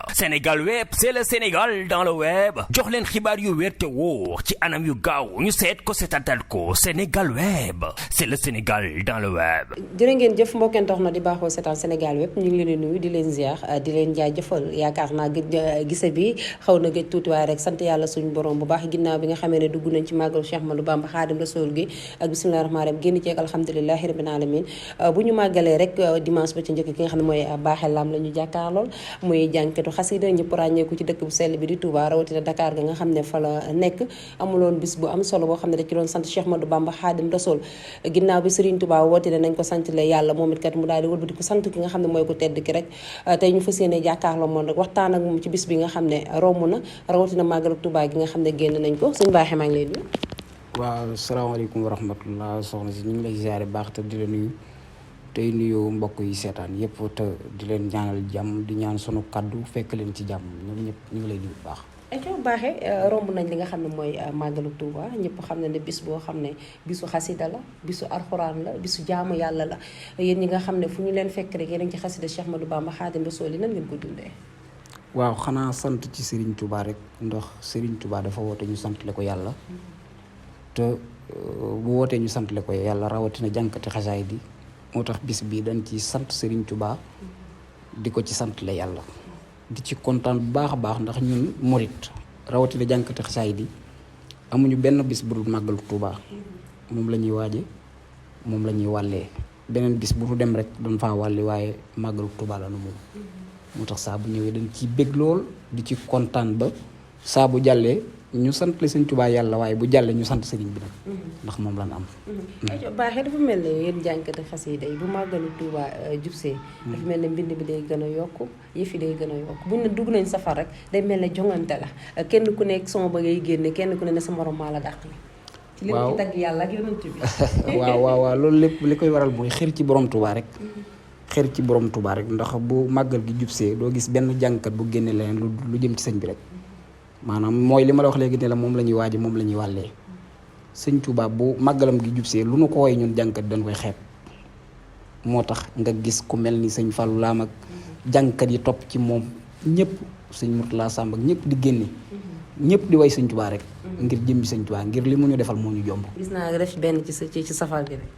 Sénégal web c'est le Sénégal dans le web jox leen xibaar yu wér te wóor ci anam yu gaaw ñu seet ko seetatal ko Sénégal web c'est le Sénégal dans le web. jërë ngeen jëf mbokkeen tax na di baaxoo seetaan Sénégal web ñu ngi leen di nuyu di leen ziar di leen jaajëfal yaakaar naa gise bi xaw na gëj tuuti waaye rek sant yàlla suñu borom bu baax ginnaaw bi nga xamee ne dugg nañ ci màggalu Cheikh Ahmadou Bamba Xaadim Rasul gi ak bismillahi rahmaani rahim génn ceeg alhamdulilahi rabbil alamin bu ñu màggalee rek dimanche ba ci njëkk ki nga xam ne mooy Baaxe Lam la ñu jàkkaarlool muy jànketu xasida ñëpp ràññeeku ci dëkk bu sell bi di Touba rawatina Dakar ga nga xam ne fa la nekk amuloon bis bu am solo boo xam ne da ci doon sant Cheikh Ahmadou Bamba Xaadim Rasul ginnaaw bi Serigne Touba woote ne nañ ko sant le yàlla moom it kat mu daal di wëlbati ko sant ki nga xam ne mooy ko tedd ki rek tey ñu fas yéene jàkkaarloo moom rek waxtaan ak moom ci bis bi nga xam ne romb na rawatina màggalu Touba gi nga xam ne génn nañ ko sëñ Baaxe maa ngi lay nuyu. waaw salaamaaleykum wa rahmatullah soxna si ñu ngi lay ziare baax te di la nuyu tey nuyu mbokk yi seetaan yëpp te di leen ñaanal jàmm di ñaan sunu kaddu fekk leen ci jàmm ñoom ñëpp ñu ngi lay nuyu bu baax. Eco Baaxe romb nañ li nga xam ne mooy màggalu Touba ñëpp xam ne ne bis boo xam ne bisu xasida la bisu alxuraan la bisu jaamu yàlla la yéen ñi nga xam ne fu ñu leen fekk rek yéen a ngi ci xasida Cheikh Ahmadou Bamba Xaadim Rasul nan ngeen ko dundee. waaw xanaa sant ci Serigne Touba rek ndax Serigne Touba dafa woote ñu santale ko yàlla te bu wootee ñu santale ko yàlla rawatina jànkati xasaay di moo tax bis bii dañ ci sant Serigne Touba di ko ci santale yàlla di ci kontaan bu baax a baax ndax ñun morit rawatina jànkati xasaay di amuñu benn bis bu dul màggalu Touba moom la ñuy waaje moom la ñuy wàllee beneen bis bu ñu dem rek dañ faa wàlli waaye màggalu Touba la nu moom moo tax saa bu ñëwee dañ ciy bég lool di ci kontaan ba saa bu jàllee ñu sant la sëñ Touba yàlla waaye bu jàllee ñu sant sëriñ bi nag ndax moom lan am. Baaxee dafa mel ne yéen jànkati xasida yi bu màggalu Touba jubsee dafa mel ne mbind bi day gën a yokk yëf yi day gën a yokk buñ ne dugg nañ safar rek day mel ne jongante la kenn ku nekk son ba ngay génne kenn ku ne sa morom maa la dàq la. ci lépp ci tagg yàlla ak yonent bi. waaw loolu lépp li koy waral mooy xër ci borom Touba rek. xër ci borom Touba rek ndax bu màggal gi jubsee doo gis benn jàngkat bu génne leneen lu jëm ci sëñ bi rek maanaam mooy li ma la wax léegi ne la moom la ñuy waaje moom la ñuy wàllee sëñ Touba bu màggalam gi jubsee lu nu ko woy ñun jàngkat dañ koy xeeb moo tax nga gis ku mel ni sëñ Fallou Lam ak jàngkat yi topp ci moom ñëpp sëñ Mourtala Samb ak ñëpp di génne ñëpp di way sëñ Touba rek ngir jëmbi sëñ Touba ngir li mu ñu defal moo ñu jomb. gis naa nga def benn ci safar gi rek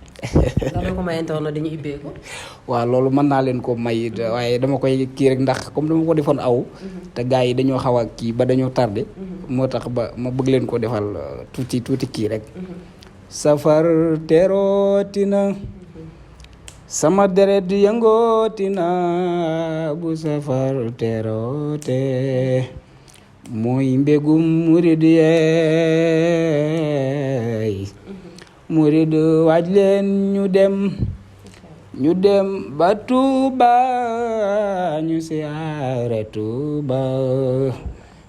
dama ko mayante woon dañu ibbee ko. waaw loolu mën naa leen ko may waaye dama koy kii rek ndax comme dama ko defoon aw te gars yi dañoo xaw a kii ba dañoo tardé moo tax ba ma bëgg leen ko defal tuuti kii rek safar terootina sama deret yëngootina bu safar teroote mooy mbégum murid yeey murid waaj leen ñu dem ba Tuuba ñu siyaare Tuuba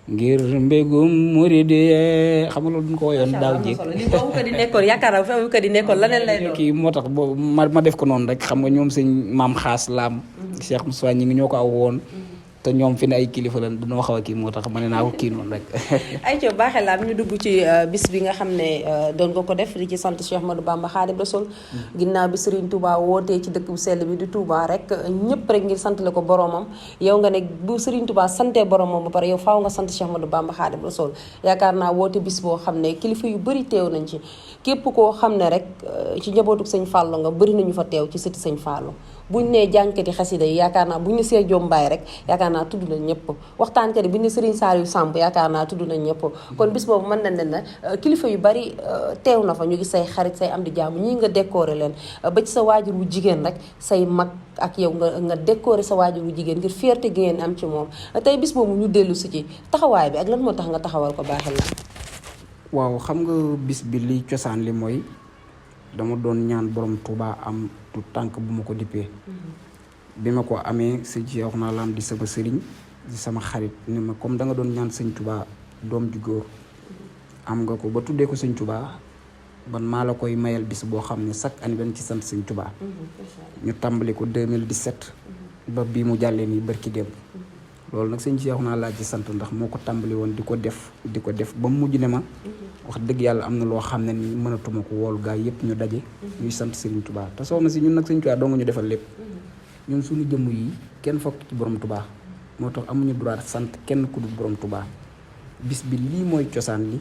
ngir mbégum murid yee xam nga loolu duñ ko woyoon daaw jéeg li ko di nekkoon yaakaar naa fa di nekkoon leneen lay doon kii moo tax boobu ma def ko noonu rek xam nga ñoom sëñ maam xaas laam Cheikh Moussa ñi ngi ñoo ko aw woon te ñoom fi ne ay kilifa lan dañoo xaw a kii moo tax ma ne naa ko kii noonu rek. ayca Baaxe Lam ñu dugg ci bis bi nga xam ne doon nga ko def di ci sant Cheikh Ahmadou Bamba Xaadim Rasul ginnaaw bi Serigne Touba wootee ci dëkk bu sell bi di Touba rek ñëpp rek ngir sant la ko boromam yow nga ne bu Serigne Touba santee boromam ba pare yow faaw nga sant Cheikh Ahmadou Bamba Xaadim Rasul yaakaar naa woote bis boo xam ne kilifa yu bëri teew nañ ci képp koo xam ne rek ci njabootu sëñ Fallou nga bëri nañu fa teew ci sëti sëñ Fallou buñ ne jànkati xasida yi yaakaar naa buñ ne see jombaay rek yaakaar naa tudd nañ ñëpp waxtaankat yi buñ ne Serigne Saliou Samb yaakaar naa tudd nañ ñëpp kon bis boobu mën nañ ne kilifa yu bari teew na fa ñu gis say xarit say am di jàmm ñii nga décorer leen ba ci sa waajur wu jigéen rek say mag ak yow nga décorer sa waajur wu jigéen ngir fierté gi ngeen am ci moom tey bis boobu ñu dellu si ci taxawaay bi ak lan moo tax nga taxawal ko Baaxe Lam. waaw xam nga bis bi li cosaan li mooy dama doon ñaan borom Touba am tu tànk bu ma ko dippee bi ma ko amee sëñ Cheikh naa Lam di sama sëriñ di sama xarit ni ma comme da nga doon ñaan sëñ Touba doom ju góor am nga ko ba tuddee ko sëñ Touba ban maa la koy mayal bis boo xam ne chaque année dañ ci sant sëñ Touba ñu tàmbali ko 2017 ba bii mu jàllee nii barki démb loolu nag sëñ Cheikh naa laa ci sant ndax moo ko tàmbali woon di ko def ba mujj ne ma wax dëgg yàlla am na loo xam ne ni mënatuma ko woolu gaa yëpp ñu daje ñuy sant Serigne Touba te soxna si ñun nag Serigne Touba doo nga ñu defal lépp ñun suñu jëmm yi kenn fokk ci borom Touba moo tax amuñu droit sant kenn ku dul borom Touba bis bi lii mooy cosaan li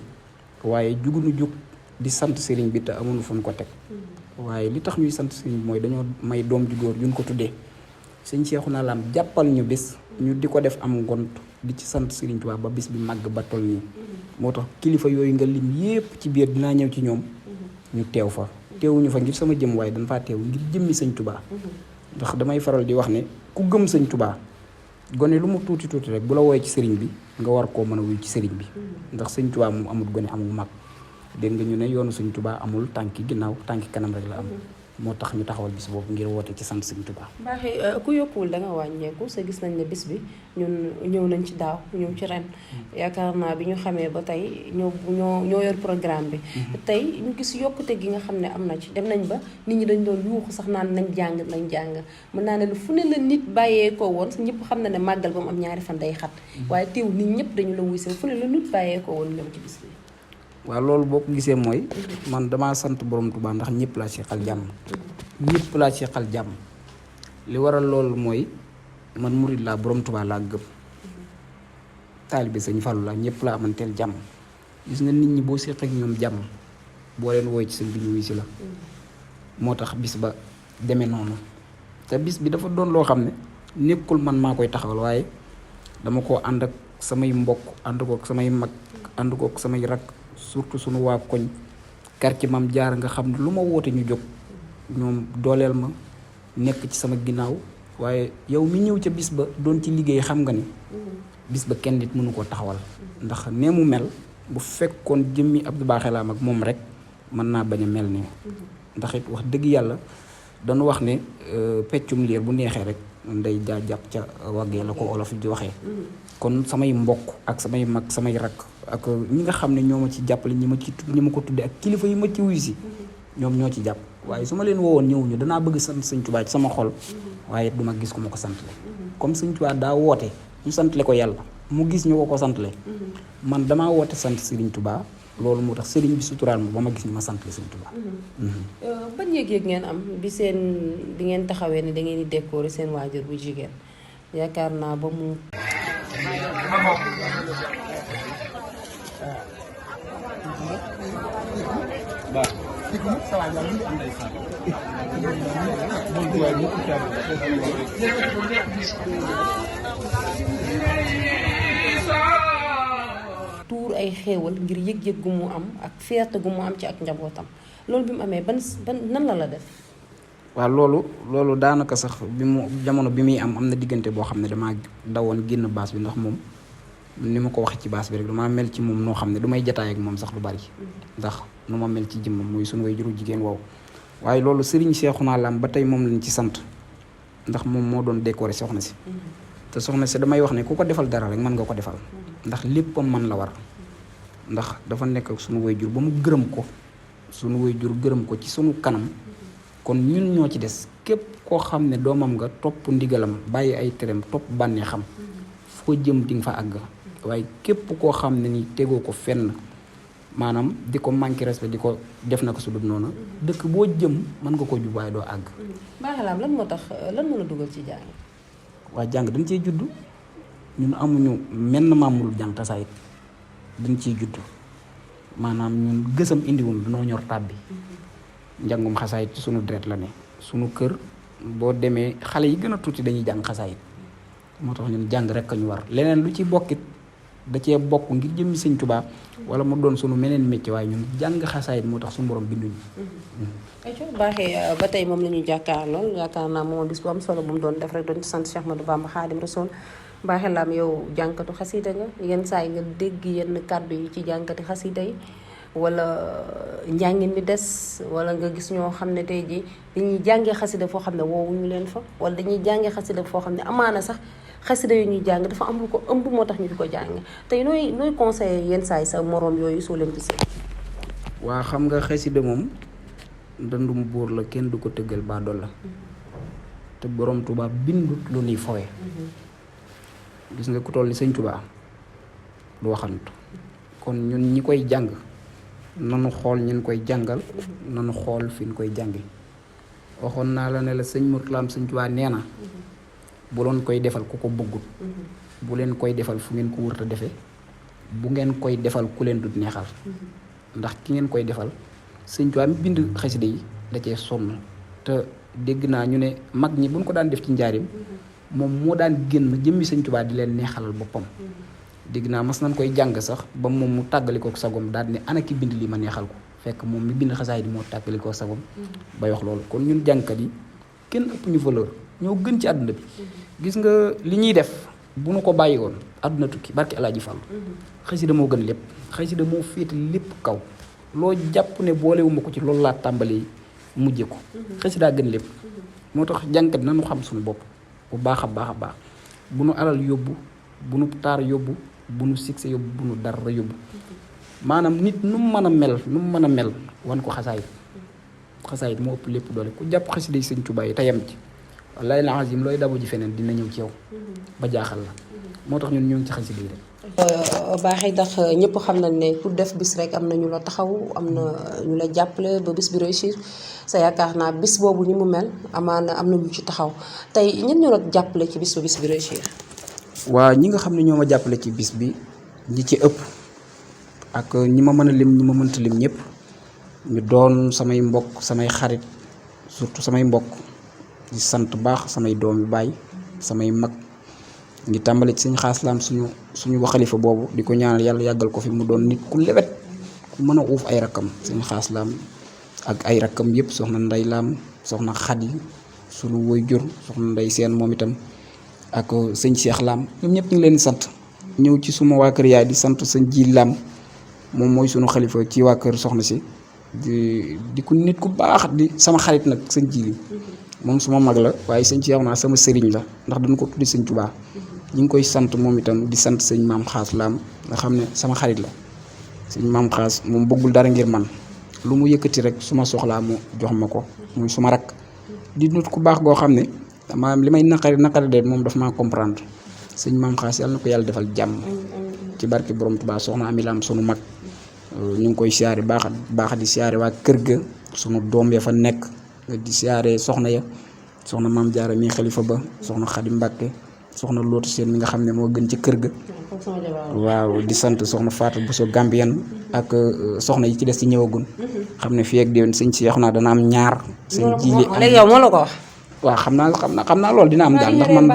waaye jugunu jug di sant sëriñ bi te amuñu fu ñu ko teg waaye li tax ñuy sant sëriñ bi mooy dañoo may doom ju góor juñ ko tuddee sëñ Cheikhouna Lam jàppal ñu bis ñu di ko def am ngont di ci sant sëriñ Touba ba bis bi màgg ba toll nii moo tax kilifa yooyu nga lim yépp ci biir dinaa ñëw ci ñoom ñu teew fa teewuñu fa ngir sama jëm waaye dañ faa teew ngir jëmmi sëñ Touba ndax damay faral di wax ne ku gëm sëñ Touba gone lu mu tuuti tuuti rek bu la wooyee ci sëriñ bi nga war koo mën a wuy ci sëriñ bi ndax sëñ Touba moom amul gone amul mag dégg nga ñu ne yoonu sëñ Touba amul tànki ginnaaw tànki kanam rek la am moo tax ñu taxawal bis boobu ngir woote ci sant sëñ Touba. baaxee ku yokkuwul da nga wàññeeku sa gis nañ ne bis bi ñun ñëw nañ ci daaw ñëw ci ren yaakaar naa bi ñu xamee ba tey ñoo yor programme bi tey ñu gis yokkute gi nga xam ne am na ci dem nañ ba nit ñi dañ doon yuuxu sax naan nañ jàng mën naa ne lu fu ne la nit bàyyee ko woon ñëpp xam na ne màggal ba mu am ñaari fan day xat waaye teewul nit ñëpp dañu la wuy si fu ne la nit bàyyee ko woon ñëw ci bis bi. waaw loolu boo ko gisee mooy man damaa sant borom Touba ndax ñëpp laa seqal jàmm ñëpp laa seqal jàmm li waral loolu mooy man murid laa borom Touba laa gëm taalibe sëñ Fallu laa ñëpp laa amanteel jàmm gis nga nit ñi boo seq ak ñoom jàmm boo leen woy ci sëñ bi ñu wuy si la moo tax bis ba demee noonu te bis bi dafa doon loo xam ne nekkul man maa koy taxawal waaye dama ko ànd ak samay mbokk ànd kook samay mag ànd kook samay rak surtout sunu waa koñ quartier Maam Jaara nga xam ne lu ma woote ñu jóg ñoom dooleel ma nekk ci sama ginnaaw waaye yow mi ñëw ca bis ba doon ci liggéey xam nga ni bis ba kenn nit mënu koo taxawal ndax nee mu mel bu fekkoon jëmmi Abdou Bakhe Lam ak moom rek mën naa bañ a mel nii ndax it wax dëgg yàlla dañu wax ne peccum liir bu neexee rek nday jaa jàpp ca waggee la ko olof di waxee kon samay mbokk ak samay mag samay rakk ak ñi nga xam ne ñoo ma ci jàppale ñi ma ko tudde ak kilifa yi ma ci wuyu si ñoom ñoo ci jàpp waaye su ma leen woowoon ñëwuñu danaa bëgg sant sëñ Touba ci sama xol waaye du ma gis ko ma ko santle comme sëñ Touba daa woote ñu santle ko yàlla mu gis ñu ko santle man damaa woote sant Serigne Touba loolu moo tax Serigne bi suturaal ma ba ma gis ñu ma santle sëñ Touba. ban yëg-yëg ngeen am bi ngeen taxawee ne da ngeen di décorer seen waajur bu jigéen yaakaar naa ba mu. tuur ay xéewal ngir yëg-yëg gu mu am ak fierté gu mu am ci ak njabootam loolu bi mu amee ban nan la def. waaw loolu daanaka sax bi mu jamono bi muy am na diggante boo xam ne damaa dawoon génn baas bi ndax moom ni ma ko waxee ci baas bi rek damaa mel ci moom noo xam ne du may jataay ak moom sax lu bari ndax nu ma mel ci jëmmam muy sunu way juru jigéen woowu waaye loolu Serigne Cheikhouna Lam ba tey moom lañ ci sant ndax moom moo doon décorer soxna si te soxna si damay wax ne ku ko defal dara rek mën nga ko defal ndax léppam man la war ndax dafa nekk ak sunu way jur ba mu gërëm ko sunu way jur gërëm ko ci sunu kanam kon ñun ñoo ci des képp koo xam ne doomam nga topp ndigalam bàyyi ay tereem topp bànnee xam foo jëm di nga fa àgg waaye képp koo xam ne ni tegoo ko fenn maanaam di ko manqué respect di ko def na ko su dul noonu dëkk boo jëm mën nga ko jub waaye doo àgg. Bakhe Lam lan moo la dugal ci jàng. waa jàng dañ cee judd ñun amuñu menn maamul jàng tasaayit dañ ciy judd maanaam ñun gësam indiwul dunoo ñor tàbbi njàngum xasaayit ci sunu deret la ne sunu kër boo demee xale yi gën a tuuti dañuy jàng xasaayit moo tax ñun jàng rek a ñu war leneen lu ci bokkit da cee bokk ngir jëmmi sëñ Tuubaa wala mu doon sunu meneen métier waaye ñun jàng xasaayit moo tax suñu borom binduñu. ayca Bakhe ba tey moom la ñu jàkkaarloo yaakaar naa moom bis bu am solo bu mu doon def rek doon ci sant Cheikh Ahmadou Bamba Khadim Rassoul Bakhe Lam yow jànkatu xasida nga yenn saa yi nga dégg yenn kàddu yi ci jànkati xasida yi wala njàngin mi des wala nga gis ñoo xam ne tey jii dañuy jàngee xasida foo xam ne woowuñu leen fa wala dañuy jàngee xasida foo xam ne amaana sax xasida yu ñuy jàng dafa am lu ko ëmb moo tax ñu di ko jàng tey nooy conseillé yenn saa yi sa moroom yooyu soo leen gisee. waa xam nga xasida moom ndëndum buur la kenn du ko tëggal baadool la te borom Tuubaa bindut lu nuy fowe gis nga ku toll ni sëñ Tuubaa du waxantu kon ñun ñi koy jàng nanu xool ñin koy jàngal nanu xool fi ñu koy jàngi waxoon naa la ne la sëñ Murtalaam sëñ Tuubaa nee na bu leen koy defal ku ko bëggut bu leen koy defal fu ngeen ko wërta defee bu ngeen koy defal ku leen dut neexal ndax ki ngeen koy defal sëñ Tuubaa mi bind xasida yi da cee sonn te dégg naa ñu ne mag ñi buñ ko daan def ci njaarim moom moo daan génn jëmmi sëñ Tuubaa di leen neexalal boppam dégg naa mas nañ koy jàng sax ba moom mu tàggalikook sagom daal ne ana ki bind li ma neexal ko fekk moom mi bind xasaay di moo tàggalikook sagom bay wax loolu kon ñun jàngkat yi kenn ëpp ñu valeur ñoo gën ci àdduna bi gis nga li ñuy def bu nu ko bàyyi woon àdduna tukki barki Alaaji Fall xasida moo gën lépp xasida moo féete lépp kaw loo jàpp ne boolewuma ko ci loolu laa tàmbali mujje ko xasida gën lépp moo tax jàngkat nañu xam suñu bopp bu baax a baax a baax bu nu alal yóbbu bu nu taar yóbbu bu nu succès yóbbu bu nu dara yóbbu maanaam nit nu mu mën a mel wan ko xasaayit moo ëpp lépp doole ku jàpp xasida yi sëñ Tuubaa yi te yem ci wallaahi la azim looy dabu ji feneen dina ñëw ci yow ba jaaxal la moo tax ñun ñu ngi ci xasida yi rek baaxee tax ñëpp xam nañ ne pour def bis rek am na ñu la taxaw am na ñu la jàppale ba bis bi réussir sa yaakaar naa bis boobu ni mu mel amaana am na ñu ci taxaw tey ñen ñoo la jàppale ci bis ba bis bi réussir. waa ñi nga xam ne ñoo ma jàppale ci bis bi ñi ci ëpp ak ñi ma mën a lim ñi ma mënta lim ñëpp ñu doon samay mbokk samay xarit surtout samay mbokk di sant baax samay doom yu baay samay mag ngi tàmbali ci sëñ Xaaslaam suñu waxalifa boobu di ko ñaanal yàlla yàggal ko fi mu doon nit ku lewet ku mën a uuf ay rakkam sëñ Xaaslaam ak ay rakkam yëpp soxna Nday Laam soxna Xadi suñu waajur soxna Nday Seen moom itam ak sëñ Cheikh Laam ñoom ñëpp ñu ngi leen di sant ñëw ci suma waa kër yaay di sant sëñ Ji Laam moom mooy sunu xalifa ci waa kër soxna si di ku nit ku baax di sama xarit nag sëñ Ji moom suma mag la waaye sëñ Cheikh naa sama sëriñ la ndax dañu ko tuddi sëñ Tuubaa ñu ngi koy sant moom itam di sant sëñ Maam Xaas Laam nga xam ne sama xarit la sëñ Maam Xaas moom bëggul dara ngir man lu mu yëkkati rek su ma soxlaa mu jox ma ko muy suma rakk di nit ku baax goo xam ne maanaam li may naqari de moom daf maa comprendre sëñ Maam Xaas yàlla na ko yàlla defal jàmm ci barki borom Tuubaa soxna Ami Laam sunu mag ñu ngi koy siyaare baax di siyaare waa kër ga sunu doom ya fa nekk di siyaare soxna ya soxna Maam Jaara mi xalifa ba soxna Xadi Mbàkke soxna Lootu Seen mi nga xam ne moo gën ci kër ga waaw di sant soxna Fatou Bousso Gambien ak soxna yi ci des ci ñëwagun xam ne fii ak déwén sëñ si naa dana am ñaar sëñ Jili léegi yow moo la ko wax waaw xam naa loolu dina am daal ndax man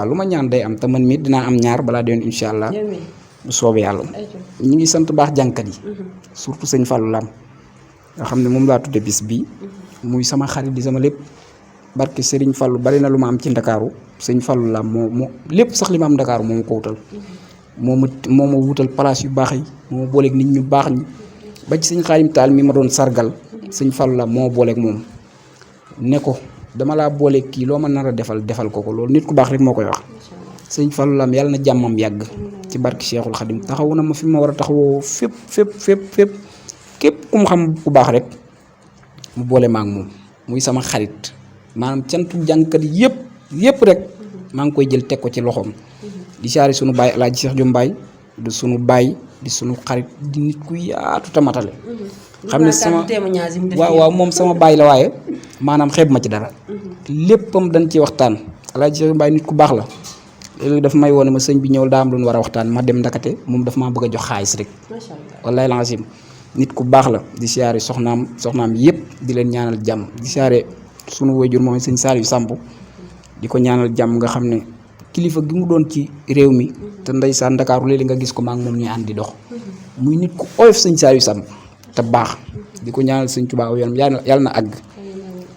lu ma ñaan day am te man mii dinaa am ñaar balaa déwén incha allah bu soobee yàlla ñu ngi sant baax jànkat yi surtout sëñ Fallou Lam nga xam ne moom laa tudde bis bi muy sama xarit di sama lépp barke Serigne Fallou bari na lu ma am ci Ndakaaru sëñ Fallou Lam moo lépp sax li ma am Ndakaaru moo ma ko wutal moo ma wutal place yu baax yi moo ma booleeg nit ñu baax ñi ba ci sëñ Xaadim Taal mi ma doon sargal sëñ Fallou Lam moo ma booleeg moom ne ko dama laa booleeg kii loo ma nar a defal ko loolu nit ku baax rek moo koy wax sëñ Fallou Lam yàlla na jàmmam yàgg ci barke Cheikhul Khadim taxawu na ma fi ma war a taxawoo fépp képp ku mu xam ku baax rek mu boole ma ak moom muy sama xarit maanaam cantu jàngkat yëpp rek maa ngi koy jël teg ko ci loxoom di siyaare sunu baay Alaaji Cheikh Jom Baay di sunu baay di sunu xarit di nit ku yaatu tamatale xam ne sama waaw moom sama baay la waaye maanaam xeeb ma ci dara léppam dañ ci waxtaan Alaaji Cheikh Jom Baay nit ku baax la léegi dafa may woone ma sëñ bi ñëwal daa am lu ñu war a waxtaan ma dem ndakate moom dafa maa bëgg a jox xaalis rek wallaay lancim nit ku baax la di siyaare soxnaam yëpp di leen ñaanal jàmm di siyaare sunu wayjur moom sëñ Saliou Samb di ko ñaanal jàmm nga xam ne kilifa gi mu doon ci réew mi te ndeysaan Ndakaaru léegi nga gis ko maa ngi moom ñuy ànd di dox muy nit ku oyof sëñ Saliou Samb te baax di ko ñaanal sëñ Tuubaa yàlla na àgg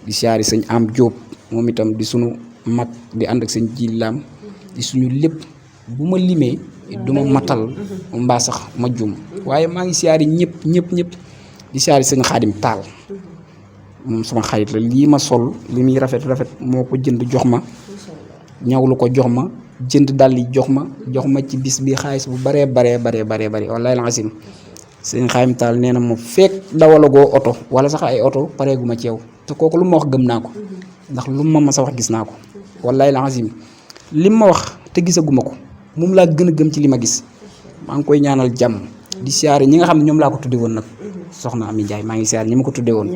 di siyaare sëñ Am Diop moom itam di sunu mag di ànd ak sëñ Ji Lam di suñu lépp bu ma limee du ma matal mbaa sax ma jum waaye maa ngi siyaare ñëpp di siyaare sëñ Xaadim Taal moom sama xarit la lii ma sol li muy rafet moo ko jënd jox ma ñawlu ko jox ma jënd dàll yi jox ma ci bis bi xaalis bu baree wallaay la asim sëñ Xaadim Taal nee na ma fekk dawalagoo oto wala sax ay oto pareegu ma ci yow te kooku lu ma wax gëm naa ko ndax lu ma sa wax gis naa ko wallaay la asim lim ma wax te gisaguma ko moom laa gën a gëm ci li ma gis maa ngi koy ñaanal jàmm di siyaare ñi nga xam ne ñoom laa ko tudde woon nag soxna Ami Ndiaye maa ngi siyaare ñi ma ko tudde woon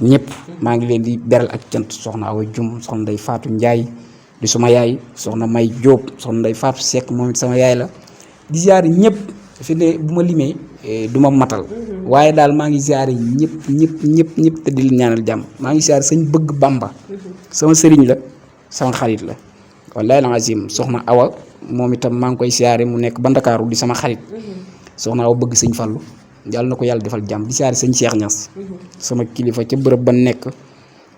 ñëpp maa ngi leen di beral ak cant soxna Awa Jum soxna Ndey Faatu Ndiaye di suma yaay soxna May Diop soxna Ndey Fatou Seck moom it sama yaay la di ziare ñëpp fi ne bu ma limee du ma matal waaye daal maa ngi ziare ñëpp te di leen ñaanal jàmm maa ngi ziare sëñ bëgg Bamba sama sëriñ la sama xarit la wallaay la azim soxna Awa moom itam maa ngi koy ziare mu nekk ba Ndakaaru di sama xarit soxna Awa bëgg sëñ Fallu yàlla na ko yàlla defal jàmm di ziare sëñ Cheikh Niass sama kilifa ca bërëb ba nekk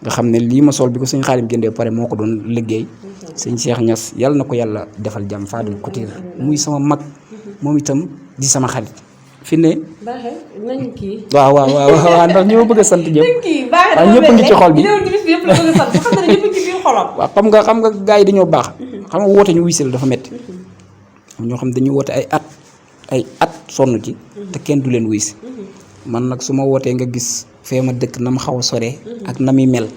nga xam ne lii ma sol bi ko sëñ Xaadim jëndee pare moo ko doon liggéey sëñ Cheikh Niass yàlla na ko yàlla defal jàmm Fadil Couture muy sama mag moom itam di sama xarit fi ne nañ kii waaw ndax ñi ma bëgg a sant ñëpp waaw ñëpp ngi ci xol bi waaw xam nga gars yi dañoo baax xam nga woote ñu wuysal dafa metti ñoo xam dañuy woote ay at sonn ci te kenn du leen wuysi man nag su ma wootee nga gis fee ma dëkk na ma xaw a sore ak na muy mel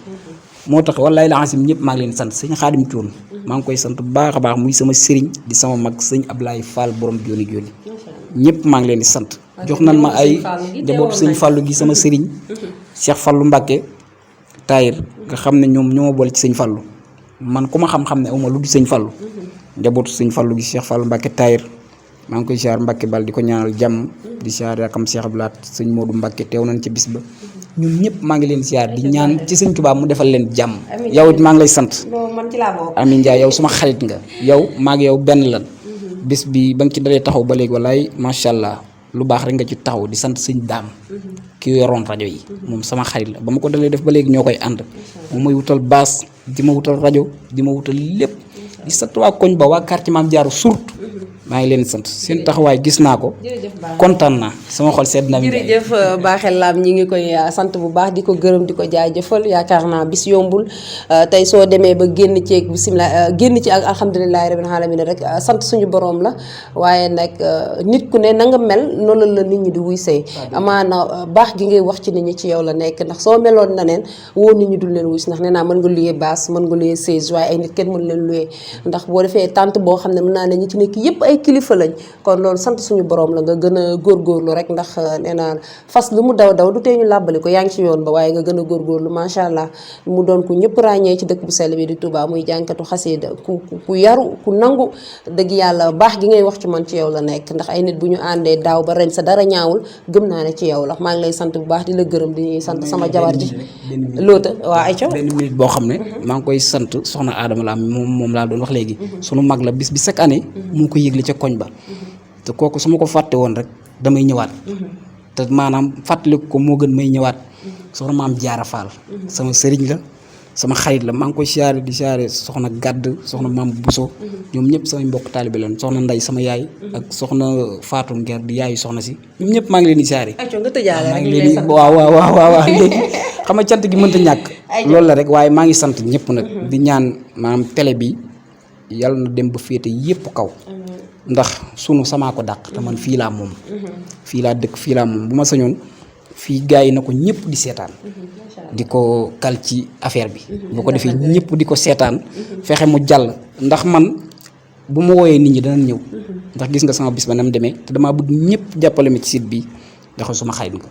moo tax wallaay la asim ñëpp maa ngi leen sant sëñ Xaadim Cuun maa ngi koy sant bu baax a baax muy sama sëriñ di sama mag sëñ Ablaye Fall borom jooni jooni ñëpp maa ngi leen di sant jox nan ma ay njaboot sëñ Fallu gi sama sëriñ Cheikh Fallu Mbàkke Taayir nga xam ne ñoom ñoo ma boole ci sëñ Fallu man ku ma xam-xam ne awma lu di sëñ Fallu njabootu sëñ Fallu gi Cheikh Fallu Mbàkke Taayir maa ngi koy siyaar Mbàkke bal di ko ñaanal jàmm di siyaar yakam Cheikh Abdoulaat sëñ Modou Mbàkke teew nañ ci bis ba ñun ñëpp maa ngi leen siyaar di ñaan ci sëñ Tuubaa mu defal leen jàmm yow it maa ngi lay sant Amin Ndiaye yow suma xarit nga yow maa ngi yow benn lan bis bi ba nga ci dalee taxaw ba léegi walaay macha allah lu baax rek nga ci taxaw di sant sëñ Daam ki yoroon rajo yi moom sama xarit la ba ma ko dalee def ba léegi ñoo koy ànd moom may wutal baas di ma wutal rajo di ma wutal lépp di sant waa koñ ba waa quartier Maam Jaaru surtout maa ngi leen sant seen taxawaay gis naa ko kontaan naa sama xol sedd na. jërëjëf Baaxel Lam ñi ngi koy sant bu baax di ko gërëm di ko jaajëfal yaakaar naa bis yombul tey soo demee ba génn ci bisimilah génn ci ak alhamdulilahi rabbil alamin rek sant suñu borom la waaye nag nit ku ne na nga mel noonu la nit ñi di wuy say amaana baax gi ngay wax ci nit ñi ci yow la nekk ndax soo meloon na neen woo nit ñi dul leen wuy si ndax nee naa mën nga luyee baas mën nga luyee siège waaye ay nit kenn mën leen luyee ndax boo defee tànt boo xam ne mën naa ne ñi ci nekk yëpp ay kilifa lañ kon loolu sant suñu borom la nga gën a góorgóorlu rek ndax nee naa fas lu mu daw du tee ñu làbbali ko yaa ngi ci yoon ba waaye nga gën a góorgóorlu macha allah mu doon ku ñëpp ràññee ci dëkk bu sell bi di Touba muy jànkatu xasida ku yaru ku nangu dëgg yàlla baax gi ngay wax ci man ci yow la nekk ndax ay nit bu ñu àndee daaw ba ren sa dara ñaawul gëm naa ne ci yow la maa ngi lay sant bu baax di la gërëm di sant sama jabar ji loota waa ay ca benn minute boo xam ne maa ngi koy sant soxna Adama la moom laa doon wax léegi sunu mag la bis bi chaque année mu ko yëgle ca koñ ba te kooku su ma ko fàtte woon rek damay ñëwaat te maanaam fàttaliku ko moo gën may ñëwaat soxna Maam Jaara Faal sama sëriñ la sama xarit la maa ngi koy siyaare di siyaare soxna Gàdd soxna Maam Buso ñoom ñëpp samay mbokk taalibe leen soxna Ndey sama yaay ak soxna Faatu Ngeer di yaayu soxna si ñoom ñëpp maa ngi leen di siyaare maa ngi leen di waaw léegi xam nga cant gi mënta ñàkk loolu la rek waaye maa ngi sant ñëpp nag di ñaan maanaam télé bi yàlla na dem ba féete yëpp kaw ndax sunu samaa ko dàq te man fii laa moom fii laa dëkk fii laa moom bu ma sañoon fii gars yi na ko ñëpp di seetaan di ko kal ci affaire bi boo ko defee ñëpp di ko seetaan fexe mu jàll ndax man bu ma wooyee nit ñi danañ ñëw ndax gis nga sama bis ba nam demee te damaa bëgg ñëpp jàppale ma ci site bi ndax suma xarit nga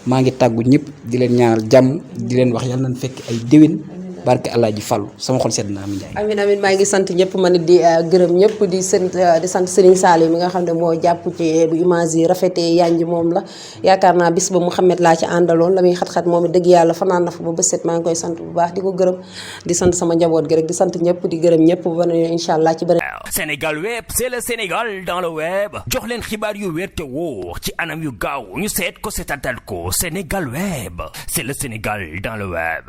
maa ngi tàggu ñëpp di leen ñaanal jàmm di leen wax yàlla nañ fekk ay déwén barke Alaaji Fallu sama xol sedd na Amin Ndiaye. amiin maa ngi sant ñëpp man di gërëm ñëpp di sant Serigne Saliou mi nga xam ne moo jàpp ci bu image yi rafetee yanj moom la yaakaar naa bis ba Mouhamed laa ci àndaloon la muy xat-xat moom it dëgg yàlla fanaan na fa ba bët set maa ngi koy sant bu baax di ko gërëm di sant sama njaboot gi rek di sant ñëpp di gërëm ñëpp ba ne incha allah ci beneen. Sénégal web c'est le Sénégal dans le web jox leen xibaar yu wér te wóor ci anam yu gaaw ñu seet ko seetatal ko Sénégal web c'est le Sénégal dans le web.